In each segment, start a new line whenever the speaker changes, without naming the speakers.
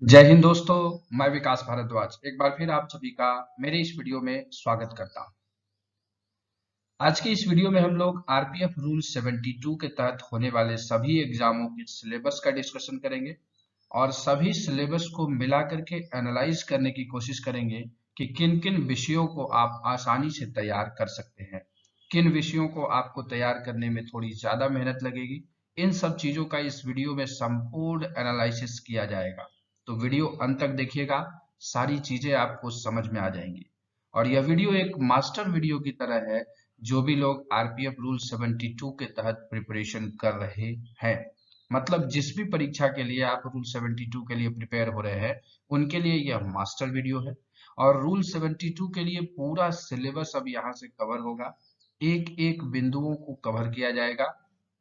जय हिंद दोस्तों। मैं विकास भारद्वाज एक बार फिर आप सभी का मेरे इस वीडियो में स्वागत करता हूं। आज के इस वीडियो में हम लोग आरपीएफ रूल 72 के तहत होने वाले सभी एग्जामों के सिलेबस का डिस्कशन करेंगे और सभी सिलेबस को मिला करके एनालाइज करने की कोशिश करेंगे कि किन किन विषयों को आप आसानी से तैयार कर सकते हैं, किन विषयों को आपको तैयार करने में थोड़ी ज्यादा मेहनत लगेगी। इन सब चीजों का इस वीडियो में संपूर्ण एनालिसिस किया जाएगा, तो वीडियो अंत तक देखिएगा, सारी चीजें आपको समझ में आ जाएंगी। और यह वीडियो एक मास्टर वीडियो की तरह है, जो भी लोग आरपीएफ रूल 72 के तहत प्रिपरेशन कर रहे हैं, मतलब जिस भी परीक्षा के लिए आप रूल 72 के लिए प्रिपेयर हो रहे हैं, उनके लिए यह मास्टर वीडियो है। और रूल 72 के लिए पूरा सिलेबस अब यहाँ से कवर होगा, एक एक बिंदुओं को कवर किया जाएगा,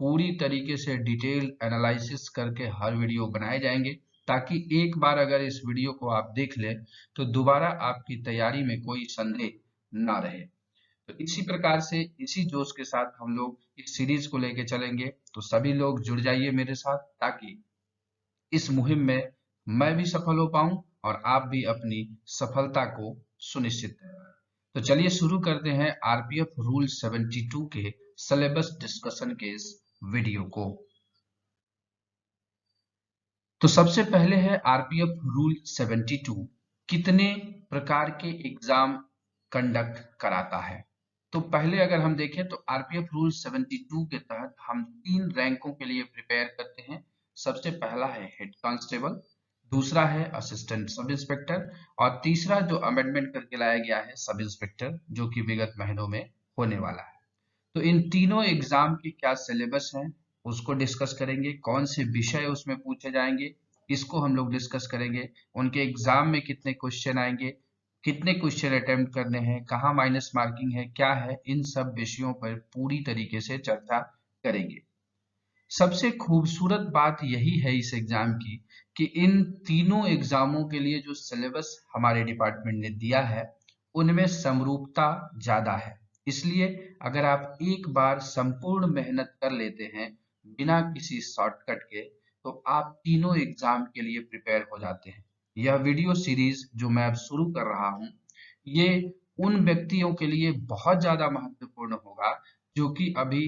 पूरी तरीके से डिटेल एनालिसिस करके हर वीडियो बनाए जाएंगे, ताकि एक बार अगर इस वीडियो को आप देख लें तो दोबारा आपकी तैयारी में कोई संदेह ना रहे। तो इसी प्रकार से इसी जोश के साथ हम लोग इस सीरीज को लेके चलेंगे, तो सभी लोग जुड़ जाइए मेरे साथ, ताकि इस मुहिम में मैं भी सफल हो पाऊं और आप भी अपनी सफलता को सुनिश्चित करें। तो चलिए शुरू करते हैं आरपीएफ रूल 72 के सिलेबस डिस्कशन के इस वीडियो को। तो सबसे पहले है आरपीएफ रूल 72 कितने प्रकार के एग्जाम कंडक्ट कराता है। तो पहले अगर हम देखें तो आरपीएफ रूल 72 के तहत हम 3 रैंकों के लिए प्रिपेयर करते हैं। सबसे पहला है हेड कांस्टेबल, दूसरा है असिस्टेंट सब इंस्पेक्टर और तीसरा जो अमेंडमेंट करके लाया गया है सब इंस्पेक्टर, जो कि विगत महीनों में होने वाला है। तो इन तीनों एग्जाम के क्या सिलेबस हैं उसको डिस्कस करेंगे, कौन से विषय उसमें पूछे जाएंगे इसको हम लोग डिस्कस करेंगे, उनके एग्जाम में कितने क्वेश्चन आएंगे, कितने क्वेश्चन अटेम्प्ट करने हैं, कहाँ माइनस मार्किंग है, क्या है, इन सब विषयों पर पूरी तरीके से चर्चा करेंगे। सबसे खूबसूरत बात यही है इस एग्जाम की कि इन तीनों एग्जामों के लिए जो सिलेबस हमारे डिपार्टमेंट ने दिया है उनमें समरूपता ज्यादा है। इसलिए अगर आप एक बार संपूर्ण मेहनत कर लेते हैं बिना किसी शॉर्टकट के, तो आप तीनों एग्जाम के लिए प्रिपेयर हो जाते हैं। यह वीडियो सीरीज जो मैं अब शुरू कर रहा हूं, ये उन व्यक्तियों के लिए बहुत ज्यादा महत्वपूर्ण होगा जो कि अभी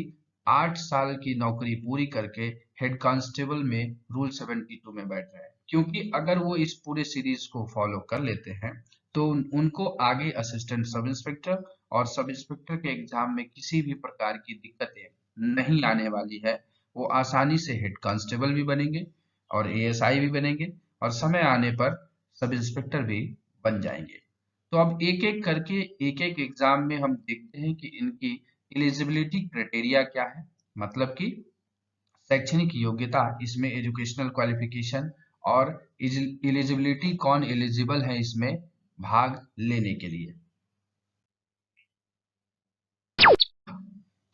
8 साल की नौकरी पूरी करके हेड कांस्टेबल में रूल 72 में बैठ रहे हैं, क्योंकि अगर वो इस पूरे सीरीज को फॉलो कर लेते हैं तो उनको आगे असिस्टेंट सब इंस्पेक्टर और सब इंस्पेक्टर के एग्जाम में किसी भी प्रकार की दिक्कतें नहीं आने वाली है। वो आसानी से हेड कांस्टेबल भी बनेंगे और एएसआई भी बनेंगे और समय आने पर सब इंस्पेक्टर भी बन जाएंगे। तो अब एक एक करके एक एक एग्जाम में हम देखते हैं कि इनकी एलिजिबिलिटी क्राइटेरिया क्या है, मतलब कि शैक्षणिक योग्यता, इसमें एजुकेशनल क्वालिफिकेशन और एलिजिबिलिटी, कौन एलिजिबल है इसमें भाग लेने के लिए।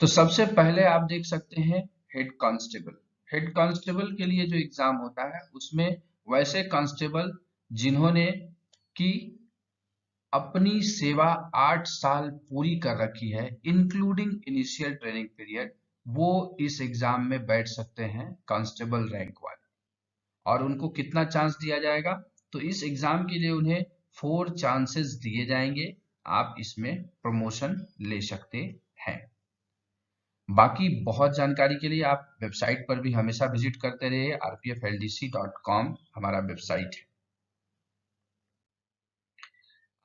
तो सबसे पहले आप देख सकते हैं हेड कांस्टेबल। हेड कांस्टेबल के लिए जो एग्जाम होता है उसमें वैसे कांस्टेबल जिन्होंने की अपनी सेवा 8 साल पूरी कर रखी है इंक्लूडिंग इनिशियल ट्रेनिंग पीरियड, वो इस एग्जाम में बैठ सकते हैं कांस्टेबल रैंक वाले। और उनको कितना चांस दिया जाएगा, तो इस एग्जाम के लिए उन्हें 4 चांसेस दिए जाएंगे, आप इसमें प्रमोशन ले सकते हैं। बाकी बहुत जानकारी के लिए आप वेबसाइट पर भी हमेशा विजिट करते रहिए, rpfldc.com हमारा वेबसाइट है।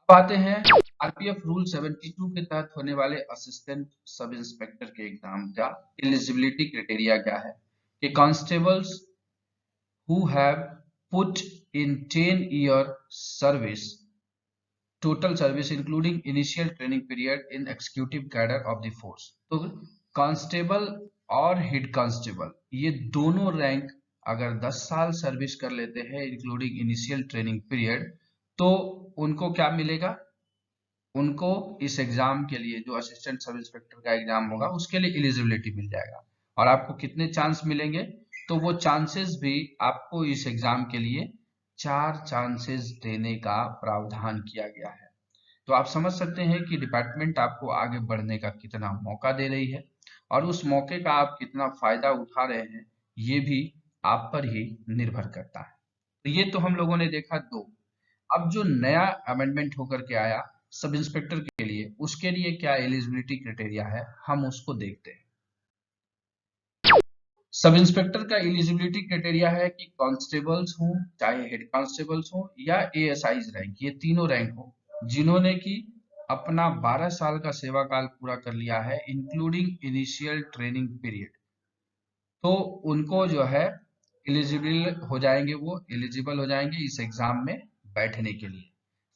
अब आते हैं आरपीएफ रूल 72 के तहत होने वाले असिस्टेंट सब इंस्पेक्टर के एग्जाम का एलिजिबिलिटी क्राइटेरिया क्या है कि constables who have put in 10-year service, total service including initial training period in executive cadre of the force। तो कांस्टेबल और हेड कांस्टेबल ये दोनों रैंक अगर 10 साल सर्विस कर लेते हैं इंक्लूडिंग इनिशियल ट्रेनिंग पीरियड, तो उनको क्या मिलेगा, उनको इस एग्जाम के लिए जो असिस्टेंट सब इंस्पेक्टर का एग्जाम होगा उसके लिए एलिजिबिलिटी मिल जाएगा। और आपको कितने चांस मिलेंगे, तो वो चांसेस भी आपको इस एग्जाम के लिए 4 चांसेस देने का प्रावधान किया गया है। तो आप समझ सकते हैं कि डिपार्टमेंट आपको आगे बढ़ने का कितना मौका दे रही है और उस मौके का आप कितना फायदा उठा रहे हैं, ये भी आप पर ही निर्भर करता है। तो ये तो हम लोगों ने देखा दो। अब जो नया अमेंडमेंट होकर के आया सब इंस्पेक्टर के लिए, उसके लिए क्या एलिजिबिलिटी क्राइटेरिया है हम उसको देखते हैं। सब इंस्पेक्टर का एलिजिबिलिटी क्राइटेरिया है कि कांस्टेबल्स हों, चाहे हेड कांस्टेबल्स हों या एएसआईज रैंक, ये तीनों रैंक हो, जिन्होंने की अपना 12 साल का सेवा काल पूरा कर लिया है इंक्लूडिंग इनिशियल ट्रेनिंग पीरियड, तो उनको जो है एलिजिबल हो जाएंगे, वो एलिजिबल हो जाएंगे इस एग्जाम में बैठने के लिए।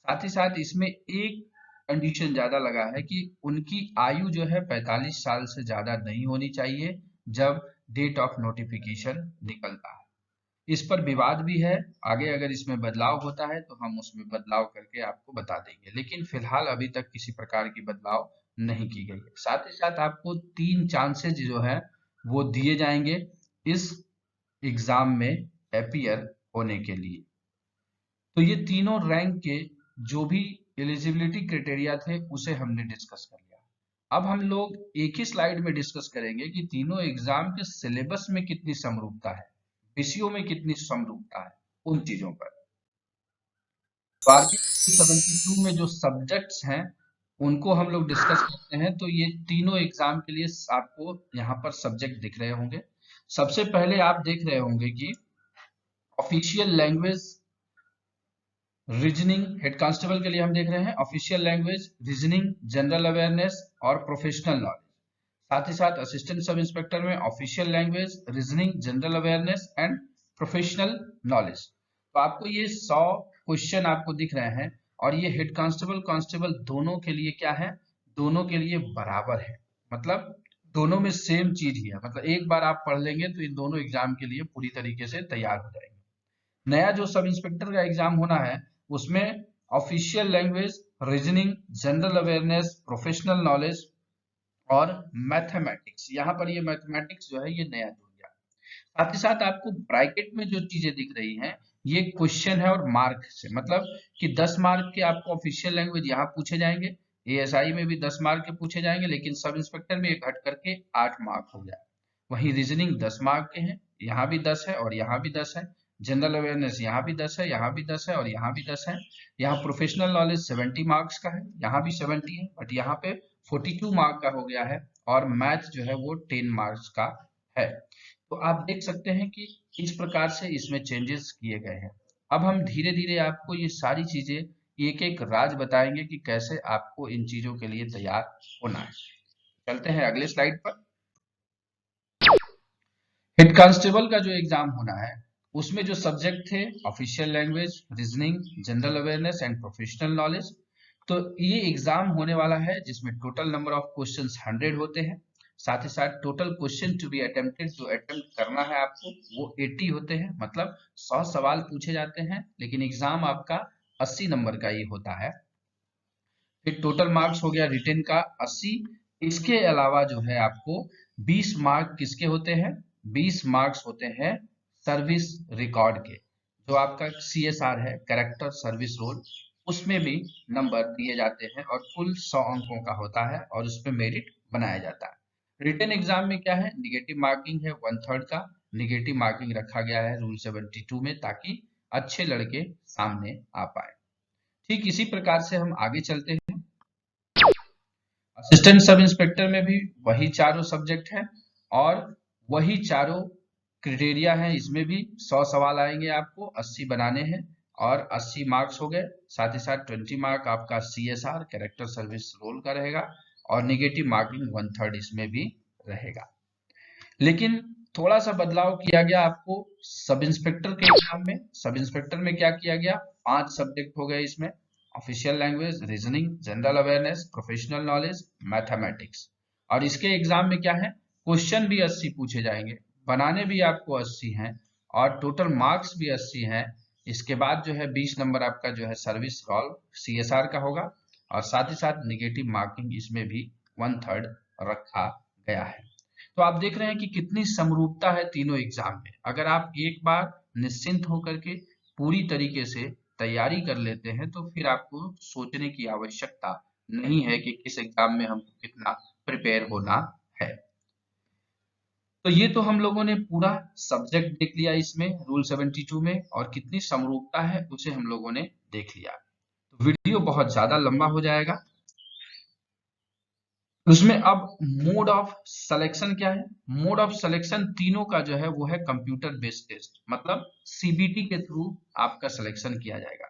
साथ ही साथ इसमें एक कंडीशन ज्यादा लगा है कि उनकी आयु जो है 45 साल से ज्यादा नहीं होनी चाहिए जब डेट ऑफ नोटिफिकेशन निकलता है। इस पर विवाद भी है, आगे अगर इसमें बदलाव होता है तो हम उसमें बदलाव करके आपको बता देंगे, लेकिन फिलहाल अभी तक किसी प्रकार की बदलाव नहीं की गई है। साथ ही साथ आपको 3 चांसेस जो है वो दिए जाएंगे इस एग्जाम में अपीयर होने के लिए। तो ये तीनों रैंक के जो भी एलिजिबिलिटी क्राइटेरिया थे उसे हमने डिस्कस कर लिया। अब हम लोग एक ही स्लाइड में डिस्कस करेंगे कि तीनों एग्जाम के सिलेबस में कितनी समरूपता है, विषयों में कितनी समरूपता है, उन चीजों पर। आरपीएफ 72 में जो सब्जेक्ट्स हैं उनको हम लोग डिस्कस करते हैं। तो ये तीनों एग्जाम के लिए आपको यहाँ पर सब्जेक्ट दिख रहे होंगे। सबसे पहले आप देख रहे होंगे कि official language reasoning, head constable के लिए हम देख रहे हैं official language, reasoning, general awareness और प्रोफेशनल नॉलेज। साथ ही साथ असिस्टेंट सब इंस्पेक्टर में official language, reasoning, general awareness and professional knowledge. तो आपको ये 100 क्वेश्चन आपको दिख रहे हैं और ये हेड कांस्टेबल कांस्टेबल दोनों के लिए क्या है, दोनों के लिए बराबर है, मतलब दोनों में सेम चीज ही है, मतलब एक बार आप पढ़ लेंगे तो इन दोनों एग्जाम के लिए पूरी तरीके से तैयार हो जाएंगे। नया जो सब इंस्पेक्टर का एग्जाम होना है उसमें official language, reasoning, general awareness, professional knowledge और मैथमेटिक्स, यहाँ पर ये मैथमेटिक्स जो है ये नया जुड़ गया। साथ ही साथ आपको ब्रैकेट में जो चीजें दिख रही हैं ये क्वेश्चन है और मार्क से, मतलब कि 10 मार्क के आपको ऑफिशियल लैंग्वेज यहाँ पूछे जाएंगे, एएसआई में भी 10 मार्क के पूछे जाएंगे, लेकिन सब इंस्पेक्टर में एक घट करके 8 मार्क हो गया। वहीं रीजनिंग 10 मार्क के हैं, यहाँ भी 10 है और यहाँ भी 10 है। जनरल अवेयरनेस यहाँ भी 10 है, यहाँ भी 10 है और यहाँ भी 10 है। यहाँ प्रोफेशनल नॉलेज 70 मार्क्स का है, यहाँ भी 70 है, बट यहाँ पे 42 मार्क का हो गया है और मैथ जो है वो 10 मार्क्स का है। तो आप देख सकते हैं कि इस प्रकार से इसमें चेंजेस किए गए हैं। अब हम धीरे धीरे आपको ये सारी चीजें एक एक राज बताएंगे कि कैसे आपको इन चीजों के लिए तैयार होना है। चलते हैं अगले स्लाइड पर। हेड कांस्टेबल का जो एग्जाम होना है उसमें जो सब्जेक्ट थे official language, reasoning, general awareness and professional knowledge. तो ये एग्जाम होने वाला है जिसमें टोटल नंबर ऑफ क्वेश्चंस 100 होते हैं। साथ ही साथ total question to be attempted, जो अटेम्प्ट करना है आपको, वो 80 होते हैं, मतलब 100 सवाल पूछे जाते हैं, लेकिन एग्जाम आपका 80 नंबर का ही होता है। फिर टोटल मार्क्स हो गया रिटेन का 80। इसके अलावा जो है आपको 20 मार्क किसके होते हैं, 20 मार्क्स होते हैं सर्विस रिकॉर्ड के, जो आपका सीएसआर है, कैरेक्टर सर्विस रोल, उसमें भी नंबर दिए जाते हैं और कुल 100 अंकों का होता है और उसमें मेरिट बनाया जाता है। रिटेन एग्जाम में क्या है, निगेटिव मार्किंग है 1/3 का, निगेटिव मार्किंग रखा गया है रूल 72 में ताकि अच्छे लड़के सामने आ पाए। ठीक इसी प्रकार से हम आगे चलते हैं। असिस्टेंट सब इंस्पेक्टर में भी वही चारों सब्जेक्ट है और वही चारों क्राइटेरिया है, इसमें भी 100 सवाल आएंगे, आपको 80 बनाने हैं और 80 मार्क्स हो गए। साथ ही साथ 20 मार्क आपका सीएसआर कैरेक्टर सर्विस रोल का रहेगा और निगेटिव मार्किंग 1/3 इसमें भी रहेगा। लेकिन थोड़ा सा बदलाव किया गया आपको सब इंस्पेक्टर के एग्जाम में। सब इंस्पेक्टर में क्या किया गया, 5 सब्जेक्ट हो गए इसमें, official language, reasoning, general awareness, professional knowledge, mathematics. और इसके एग्जाम में क्या है, क्वेश्चन भी 80 पूछे जाएंगे, बनाने भी आपको 80 हैं और टोटल मार्क्स भी 80 हैं। इसके बाद जो है 20 नंबर आपका जो है सर्विस रोल सीएसआर का होगा और साथ ही साथ निगेटिव मार्किंग इसमें भी 1/3 रखा गया है। तो आप देख रहे हैं कि कितनी समरूपता है तीनों एग्जाम में। अगर आप एक बार निश्चिंत होकर के पूरी तरीके से तैयारी कर लेते हैं तो फिर आपको सोचने की आवश्यकता नहीं है कि किस एग्जाम में हमको कितना प्रिपेयर होना है। तो ये तो हम लोगों ने पूरा सब्जेक्ट देख लिया इसमें रूल 72 में, और कितनी समरूपता है उसे हम लोगों ने देख लिया। तो वीडियो बहुत ज्यादा लंबा हो जाएगा। उसमें अब मोड ऑफ सिलेक्शन क्या है? मोड ऑफ सिलेक्शन तीनों का जो है वो है कंप्यूटर बेस्ड टेस्ट, मतलब सीबीटी के थ्रू आपका सिलेक्शन किया जाएगा।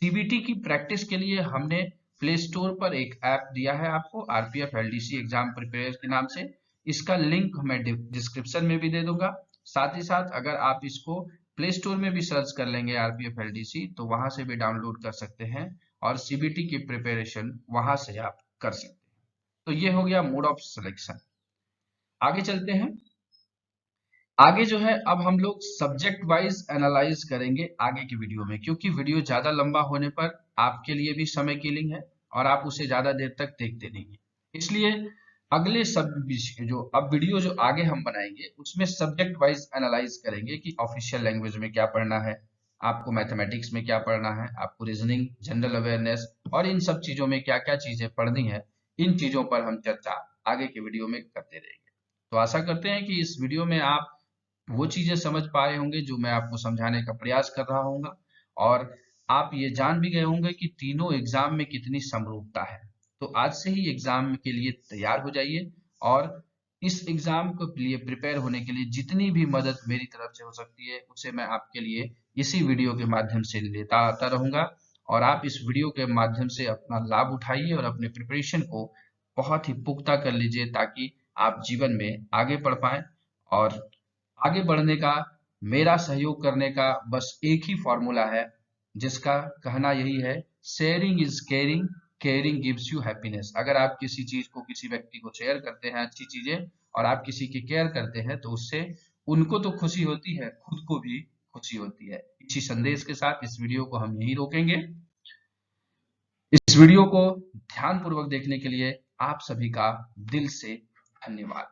सीबीटी की प्रैक्टिस के लिए हमने प्ले स्टोर पर एक ऐप दिया है आपको, आरपीएफ एलडीसी एग्जाम प्रिपेयर के नाम से। इसका लिंक मैं डिस्क्रिप्शन में भी दे दूंगा। साथ ही साथ अगर आप इसको प्ले स्टोर में भी सर्च कर लेंगे आरपीएफ एलडीसी, तो वहां से भी डाउनलोड कर सकते हैं और सीबीटी की प्रिपरेशन वहां से आप कर सकते हैं। तो ये हो गया मोड ऑफ सिलेक्शन। आगे चलते हैं। आगे जो है अब हम लोग सब्जेक्ट वाइज एनालाइज करेंगे आगे की वीडियो में, क्योंकि वीडियो ज्यादा लंबा होने पर आपके लिए भी समय किलिंग है और आप उसे ज्यादा देर तक देखते नहीं है। इसलिए अगले सब जो अब वीडियो जो आगे हम बनाएंगे उसमें सब्जेक्ट वाइज एनालाइज करेंगे कि ऑफिशियल लैंग्वेज में क्या पढ़ना है, आपको मैथमेटिक्स में क्या पढ़ना है, आपको रीजनिंग, जनरल अवेयरनेस और इन सब चीजों में क्या क्या चीजें पढ़नी है। इन चीजों पर हम चर्चा आगे के वीडियो में करते रहेंगे। तो आशा करते हैं कि इस वीडियो में आप वो चीजें समझ पाए होंगे जो मैं आपको समझाने का प्रयास कर रहा हूँ, और आप ये जान भी गए होंगे कि तीनों एग्जाम में कितनी समरूपता है। तो आज से ही एग्जाम के लिए तैयार हो जाइए, और इस एग्जाम को लिए प्रिपेयर होने के लिए जितनी भी मदद मेरी तरफ से हो सकती है उसे मैं आपके लिए इसी वीडियो के माध्यम से लेता आता रहूंगा। और आप इस वीडियो के माध्यम से अपना लाभ उठाइए और अपने प्रिपरेशन को बहुत ही पुख्ता कर लीजिए, ताकि आप जीवन में आगे बढ़ पाए। और आगे बढ़ने का, मेरा सहयोग करने का बस एक ही फॉर्मूला है, जिसका कहना यही है, sharing is caring, caring gives you happiness. अगर आप किसी चीज को, किसी व्यक्ति को शेयर करते हैं अच्छी चीजें, और आप किसी की केयर करते हैं, तो उससे उनको तो खुशी होती है, खुद को भी खुशी होती है। इसी संदेश के साथ इस वीडियो को हम यहीं रोकेंगे। इस वीडियो को ध्यानपूर्वक देखने के लिए आप सभी का दिल से धन्यवाद।